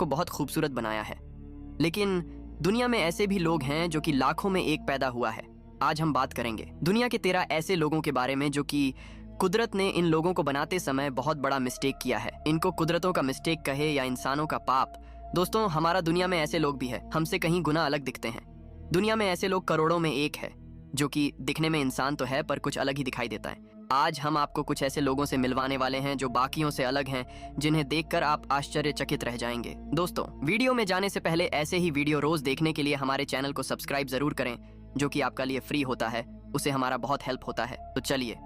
को बहुत खूबसूरत बनाया है। लेकिन दुनिया में ऐसे भी लोग हैं जो कि लाखों में एक पैदा हुआ है। आज हम बात करेंगे दुनिया के 13 ऐसे लोगों के बारे में जो कि कुदरत ने इन लोगों को बनाते समय बहुत बड़ा मिस्टेक किया है। इनको कुदरतों का मिस्टेक कहे या इंसानों का पाप, दोस्तों हमारा दुनिया में ऐसे लोग भी है, हमसे कहीं गुना अलग दिखते हैं। दुनिया में ऐसे लोग करोड़ों में एक है जो कि दिखने में इंसान तो है पर कुछ अलग ही दिखाई देता है। आज हम आपको कुछ ऐसे लोगों से मिलवाने वाले हैं जो बाकियों से अलग हैं, जिन्हें देखकर आप आश्चर्यचकित रह जाएंगे। दोस्तों वीडियो में जाने से पहले ऐसे ही वीडियो रोज देखने के लिए हमारे चैनल को सब्सक्राइब जरूर करें, जो कि आपका लिए फ्री होता है, उसे हमारा बहुत हेल्प होता है। तो चलिए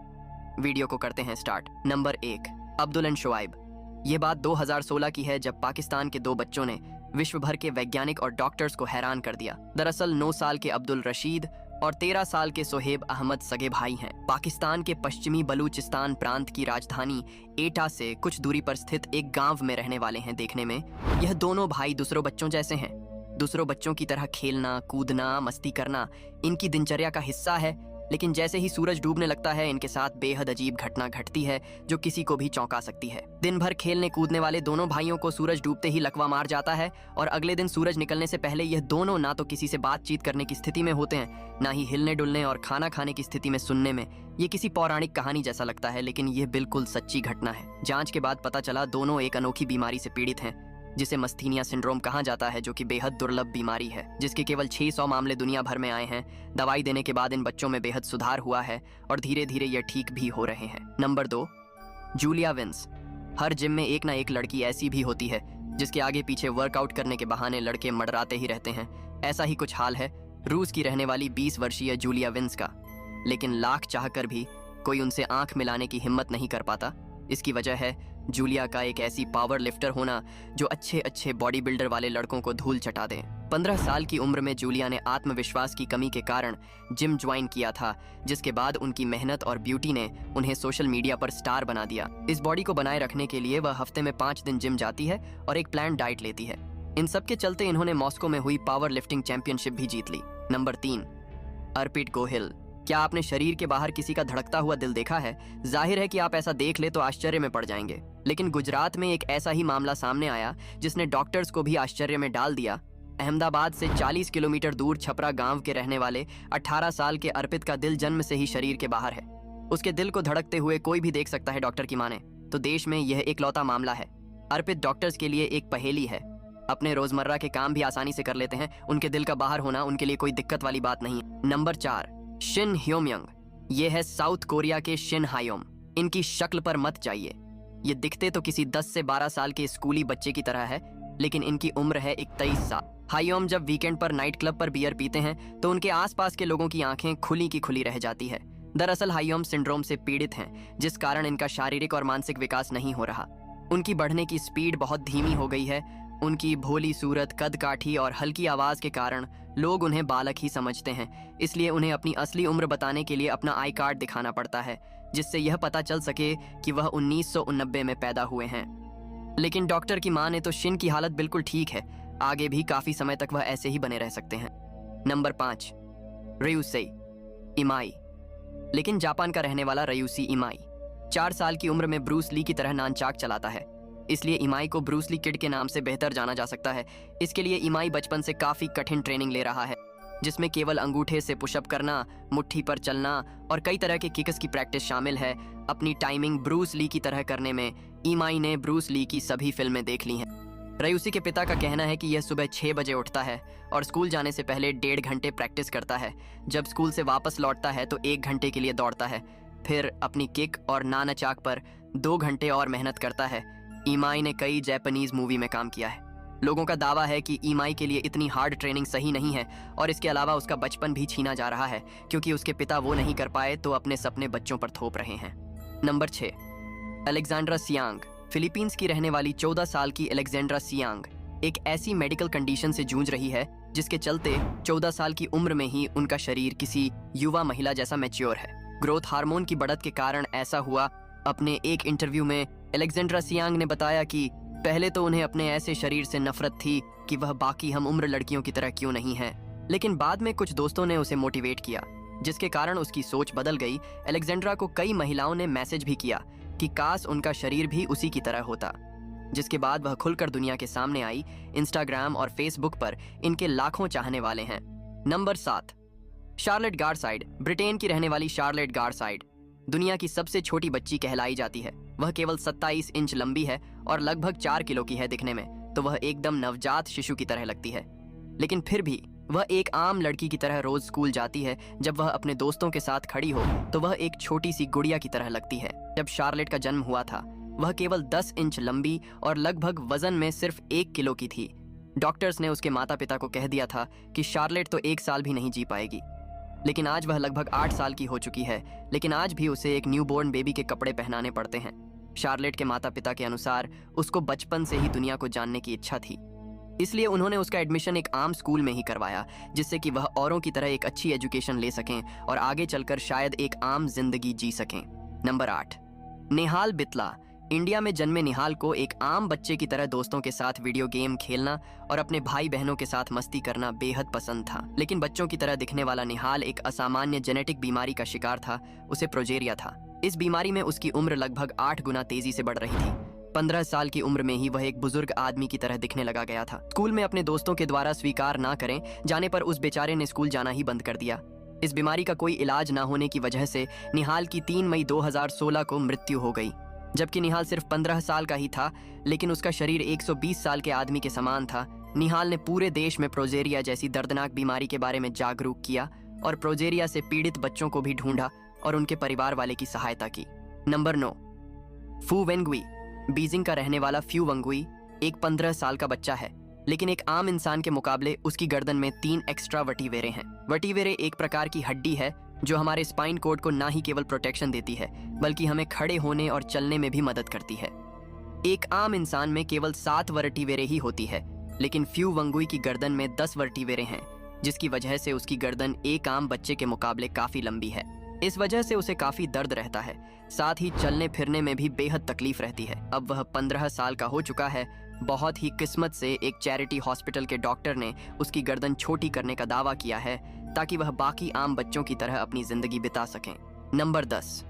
वीडियो को करते हैं start. Number 1, Abdul and Shuaib. ये बात 2016 की है जब पाकिस्तान के 2 बच्चों ने विश्व भर के वैज्ञानिक और डॉक्टर्स को हैरान कर दिया। दरअसल 9 साल के अब्दुल रशीद और 13 साल के सोहेब अहमद सगे भाई हैं। पाकिस्तान के पश्चिमी बलूचिस्तान प्रांत की राजधानी एटा से कुछ दूरी पर स्थित एक गांव में रहने वाले हैं। देखने में यह दोनों भाई दूसरों बच्चों जैसे हैं। दूसरों बच्चों की तरह खेलना, कूदना, मस्ती करना इनकी दिनचर्या का हिस्सा है। लेकिन जैसे ही सूरज डूबने लगता है, इनके साथ बेहद अजीब घटना घटती है जो किसी को भी चौंका सकती है। दिन भर खेलने कूदने वाले दोनों भाइयों को सूरज डूबते ही लकवा मार जाता है और अगले दिन सूरज निकलने से पहले यह दोनों ना तो किसी से बातचीत करने की स्थिति में होते हैं, ना ही हिलने डुलने और खाना खाने की स्थिति में। सुनने में ये किसी पौराणिक कहानी जैसा लगता है, लेकिन यह बिल्कुल सच्ची घटना है। जांच के बाद पता चला दोनों एक अनोखी बीमारी से पीड़ित हैं, जिसे मस्थीनिया सिंड्रोम कहा जाता है, जो कि बेहद दुर्लभ बीमारी है, जिसके केवल 600 मामले दुनिया भर में आए हैं। दवाई देने के बाद इन बच्चों में बेहद सुधार हुआ है और धीरे धीरे ये ठीक भी हो रहे हैं। Number 2, Julia Vins. हर जिम में एक ना एक लड़की ऐसी भी होती है जिसके आगे पीछे वर्कआउट करने के बहाने लड़के मडराते ही रहते हैं। ऐसा ही कुछ हाल है रूस की रहने वाली 20 वर्षीय जूलिया विंस का। लेकिन लाख चाहकर भी कोई उनसे आंख मिलाने की हिम्मत नहीं कर पाता। इसकी वजह है जूलिया का एक ऐसी पावर लिफ्टर होना जो अच्छे अच्छे बॉडी बिल्डर वाले लड़कों को धूल चटा दे। 15 साल की उम्र में जूलिया ने आत्मविश्वास की कमी के कारण जिम ज्वाइन किया था, जिसके बाद उनकी मेहनत और ब्यूटी ने उन्हें सोशल मीडिया पर स्टार बना दिया। इस बॉडी को बनाए रखने के लिए वह हफ्ते में 5 दिन जिम जाती है और एक प्लान डाइट लेती है। इन सब के चलते इन्होंने मॉस्को में हुई पावर लिफ्टिंग चैंपियनशिप भी जीत ली। नंबर 3, अर्पित गोहिल। क्या आपने शरीर के बाहर किसी का धड़कता हुआ दिल देखा है? जाहिर है कि आप ऐसा देख ले तो आश्चर्य में पड़ जाएंगे, लेकिन गुजरात में एक ऐसा ही मामला सामने आया जिसने डॉक्टर्स को भी आश्चर्य में डाल दिया। अहमदाबाद से 40 किलोमीटर दूर छपरा गांव के रहने वाले 18 साल के अर्पित का दिल जन्म से ही शरीर के बाहर है। उसके दिल को धड़कते हुए कोई भी देख सकता है, डॉक्टर की माने तो देश में यह एकलौता मामला है। अर्पित डॉक्टर्स के लिए एक पहेली है। अपने रोजमर्रा के काम भी आसानी से कर लेते हैं, उनके दिल का बाहर होना उनके लिए कोई दिक्कत वाली बात नहीं। Number 4, Shin Hyomyung. ये है साउथ कोरिया के शिन हायोम। इनकी शक्ल पर मत जाइए, ये दिखते तो किसी 10 से 12 साल के स्कूली बच्चे की तरह है, लेकिन इनकी उम्र है 21 साल। हायोम जब वीकेंड पर नाइट क्लब पर बियर पीते हैं तो उनके आसपास के लोगों की आंखें खुली की खुली रह जाती है। दरअसल हायोम सिंड्रोम से पीड़ित हैं, जिस कारण इनका शारीरिक और मानसिक विकास नहीं हो रहा। उनकी बढ़ने की स्पीड बहुत धीमी हो गई है। उनकी भोली सूरत, कद काठी और हल्की आवाज के कारण लोग उन्हें बालक ही समझते हैं। इसलिए उन्हें अपनी असली उम्र बताने के लिए अपना आई कार्ड दिखाना पड़ता है, जिससे यह पता चल सके कि वह 1989 में पैदा हुए हैं। लेकिन डॉक्टर की माने तो शिन की हालत बिल्कुल ठीक है, आगे भी काफी समय तक वह ऐसे ही बने रह सकते हैं। नंबर 5, रयूसेई इमाई। लेकिन जापान का रहने वाला रयूसी इमाई 4 साल की उम्र में ब्रूस ली की तरह नानचाक चलाता है। इसलिए इमाई को ब्रूस ली किड के नाम से बेहतर जाना जा सकता है। इसके लिए इमाई बचपन से काफी कठिन ट्रेनिंग ले रहा है, जिसमें केवल अंगूठे से पुशअप करना, मुट्ठी पर चलना और कई तरह के किक्स की प्रैक्टिस शामिल है। अपनी टाइमिंग ब्रूस ली की तरह करने में इमाई ने ब्रूस ली की सभी फिल्में देख ली हैं। रयूसी के पिता का कहना है कि यह सुबह 6 बजे उठता है और स्कूल जाने से पहले 1.5 घंटे प्रैक्टिस करता है। जब स्कूल से वापस लौटता है तो 1 घंटे के लिए दौड़ता है, फिर अपनी किक और नानचाक पर 2 घंटे और मेहनत करता है। इमाई ने कई जापानीज मूवी में काम किया है। लोगों का दावा है कि इमाई के लिए इतनी हार्ड ट्रेनिंग सही नहीं है और इसके अलावा उसका बचपन भी छीना जा रहा है, क्योंकि उसके पिता वो नहीं कर पाए तो अपने सपने बच्चों पर थोप रहे हैं। Number 6, Alexandra Siang. फिलीपींस की रहने वाली 14 साल की अलेक्जेंड्रा सियांग एक ऐसी मेडिकल कंडीशन से जूझ रही है जिसके चलते 14 साल की उम्र में ही उनका शरीर किसी युवा महिला जैसा मैच्योर है। ग्रोथ हार्मोन की बढ़त के कारण ऐसा हुआ। अपने एक इंटरव्यू में अलेक्जेंड्रा सियांग ने बताया कि पहले तो उन्हें अपने ऐसे शरीर से नफरत थी कि वह बाकी हम उम्र लड़कियों की तरह क्यों नहीं है, लेकिन बाद में कुछ दोस्तों ने उसे मोटिवेट किया, जिसके कारण उसकी सोच बदल गई। अलेक्जेंड्रा को कई महिलाओं ने मैसेज भी किया कि काश उनका शरीर भी उसी की तरह होता। जिसके बाद वह खुलकर दुनिया के सामने आई। इंस्टाग्राम और फेसबुक पर इनके लाखों चाहने वाले हैं। Number 7, Charlotte गारसाइड। ब्रिटेन की रहने वाली शार्लेट गारसाइड दुनिया की सबसे छोटी बच्ची कहलाई जाती है। वह केवल 27 इंच लंबी है और लगभग 4 किलो की है। दिखने में तो वह एकदम नवजात शिशु की तरह लगती है, लेकिन फिर भी वह एक आम लड़की की तरह रोज स्कूल जाती है। जब वह अपने दोस्तों के साथ खड़ी हो तो वह एक छोटी सी गुड़िया की तरह लगती है। जब शार्लेट का जन्म हुआ था वह केवल 10 इंच लंबी और लगभग वजन में सिर्फ 1 किलो की थी। डॉक्टर्स ने उसके माता पिता को कह दिया था कि शार्लेट तो 1 साल भी नहीं जी पाएगी, लेकिन आज वह लगभग 8 साल की हो चुकी है, लेकिन आज भी उसे एक न्यूबॉर्न बेबी के कपड़े पहनाने पड़ते हैं। शार्लेट के माता पिता के अनुसार उसको बचपन से ही दुनिया को जानने की इच्छा थी, इसलिए उन्होंने उसका एडमिशन एक आम स्कूल में ही करवाया, जिससे कि वह औरों की तरह एक अच्छी एजुकेशन ले सकें और आगे चलकर शायद एक आम जिंदगी जी सकें। नंबर 8, निहाल बितला। इंडिया में जन्मे निहाल को एक आम बच्चे की तरह दोस्तों के साथ वीडियो गेम खेलना और अपने भाई बहनों के साथ मस्ती करना बेहद पसंद था। लेकिन बच्चों की तरह दिखने वाला निहाल एक असामान्य जेनेटिक बीमारी का शिकार था। उसे प्रोजेरिया था। इस बीमारी में उसकी उम्र लगभग 8 गुना तेजी से बढ़ रही थी। 15 साल की उम्र में ही वह एक बुजुर्ग आदमी की तरह दिखने लगा गया था। स्कूल में अपने दोस्तों के द्वारा स्वीकार ना करें जाने पर उस बेचारे ने स्कूल जाना ही बंद कर दिया। इस बीमारी का कोई इलाज ना होने की वजह से निहाल की 3 मई 2016 को मृत्यु हो गई। जबकि निहाल सिर्फ 15 साल का ही था, लेकिन उसका शरीर 120 साल के आदमी के समान था। निहाल ने पूरे देश में प्रोजेरिया जैसी दर्दनाक बीमारी के बारे में जागरूक किया और प्रोजेरिया से पीड़ित बच्चों को भी ढूंढा और उनके परिवार वाले की सहायता की। नंबर 9, फू वेंगुई। बीजिंग का रहने वाला फ्यू वेंगुई एक 15 साल का बच्चा है, लेकिन एक आम इंसान के मुकाबले उसकी गर्दन में 3 एक्स्ट्रा वर्टिब्रे हैं। वर्टिब्रे एक प्रकार की हड्डी है जो हमारे स्पाइन कोड को ना ही केवल प्रोटेक्शन देती है, बल्कि हमें खड़े होने और चलने में भी मदद करती है। एक आम इंसान में केवल 7 वर्टिब्रे ही होती है, लेकिन फ्यू वेंगुई की गर्दन में 10 वर्टिब्रे हैं, जिसकी वजह से उसकी गर्दन एक आम बच्चे के मुकाबले काफी लंबी है। इस वजह से उसे काफी दर्द रहता है, साथ ही चलने फिरने में भी बेहद तकलीफ रहती है। अब वह 15 साल का हो चुका है। बहुत ही किस्मत से एक चैरिटी हॉस्पिटल के डॉक्टर ने उसकी गर्दन छोटी करने का दावा किया है ताकि वह बाकी आम बच्चों की तरह अपनी जिंदगी बिता सकें। नंबर 10,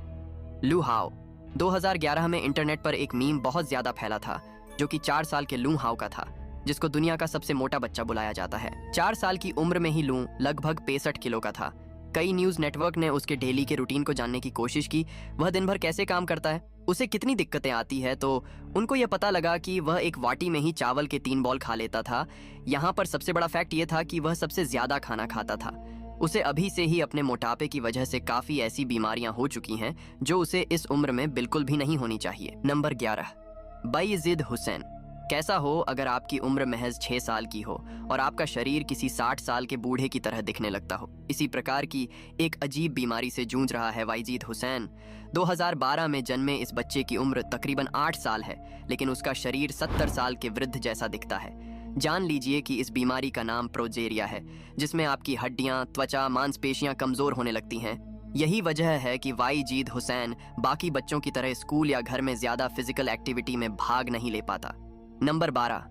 लू हाओ। 2011 में इंटरनेट पर एक मीम बहुत ज्यादा फैला था जो कि 4 साल के लू हाओ का था, जिसको दुनिया का सबसे मोटा बच्चा बुलाया जाता है। 4 साल की उम्र में ही लू लगभग 65 किलो का था। कई न्यूज नेटवर्क ने उसके डेली के रूटीन को जानने की कोशिश की। वह दिन भर कैसे काम करता है, उसे कितनी दिक्कतें आती है, तो उनको यह पता लगा कि वह एक वाटी में ही चावल के 3 बॉल खा लेता था। यहाँ पर सबसे बड़ा फैक्ट ये था कि वह सबसे ज्यादा खाना खाता था। उसे अभी से ही अपने मोटापे की वजह से काफी ऐसी बीमारियां हो चुकी हैं जो उसे इस उम्र में बिल्कुल भी नहीं होनी चाहिए। नंबर 11, बायजीद हुसैन। कैसा हो अगर आपकी उम्र महज 6 साल की हो और आपका शरीर किसी 60 साल के बूढ़े की तरह दिखने लगता हो। इसी प्रकार की एक अजीब बीमारी से जूझ रहा है बायजीद हुसैन। 2012 में जन्मे इस बच्चे की उम्र तकरीबन 8 साल है, लेकिन उसका शरीर 70 साल के वृद्ध जैसा दिखता है। जान लीजिए कि इस बीमारी का नाम प्रोजेरिया है, जिसमें आपकी हड्डियां, त्वचा, मांसपेशियां कमजोर होने लगती हैं। यही वजह है कि बायजीद हुसैन बाकी बच्चों की तरह स्कूल या घर में ज्यादा फिजिकल एक्टिविटी में भाग नहीं ले पाता। Number 12,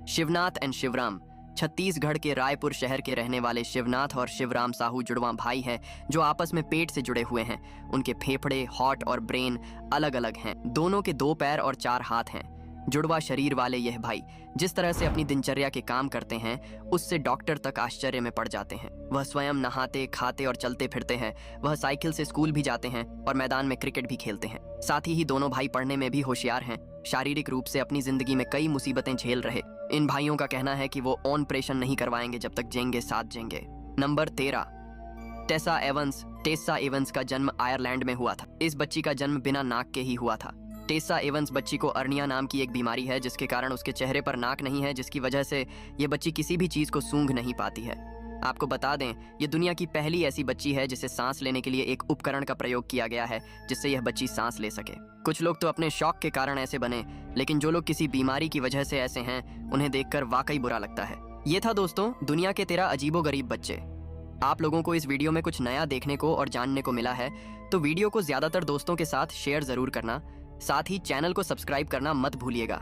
Shivnath and Shivram. छत्तीसगढ़ के रायपुर शहर के रहने वाले शिवनाथ और शिवराम साहू जुड़वा भाई हैं जो आपस में पेट से जुड़े हुए हैं। उनके फेफड़े, हार्ट और ब्रेन अलग अलग हैं। दोनों के 2 पैर और 4 हाथ हैं। जुड़वा शरीर वाले यह भाई जिस तरह से अपनी दिनचर्या के काम करते हैं, उससे डॉक्टर तक आश्चर्य में पड़ जाते हैं। वह स्वयं नहाते, खाते और चलते फिरते हैं। वह साइकिल से स्कूल भी जाते हैं और मैदान में क्रिकेट भी खेलते हैं। साथ ही दोनों भाई पढ़ने में भी होशियार हैं। शारीरिक रूप से अपनी जिंदगी में कई मुसीबतें झेल रहे इन भाइयों का कहना है कि वो ऑपरेशन नहीं करवाएंगे जब तक जेंगे साथ जेंगे। नंबर 13, टेसा एवंस का जन्म आयरलैंड में हुआ था। इस बच्ची का जन्म बिना नाक के ही हुआ था। टेसा एवंस बच्ची को अर्निया नाम की एक बीमारी है, जिसके कारण उसके चेहरे पर नाक नहीं है, जिसकी वजह से ये बच्ची किसी भी चीज को सूंघ नहीं पाती है। आपको बता दें, ये दुनिया की पहली ऐसी बच्ची है जिसे सांस लेने के लिए एक उपकरण का प्रयोग किया गया है, जिससे यह बच्ची सांस ले सके। कुछ लोग तो अपने शौक के कारण ऐसे बने, लेकिन जो लोग किसी बीमारी की वजह से ऐसे हैं, उन्हें देखकर वाकई बुरा लगता है। ये था दोस्तों दुनिया के 13 अजीबोगरीब बच्चे। आप लोगों को इस वीडियो में कुछ नया देखने को और जानने को मिला है, तो वीडियो को ज्यादातर दोस्तों के साथ शेयर जरूर करना। साथ ही चैनल को सब्सक्राइब करना मत भूलिएगा।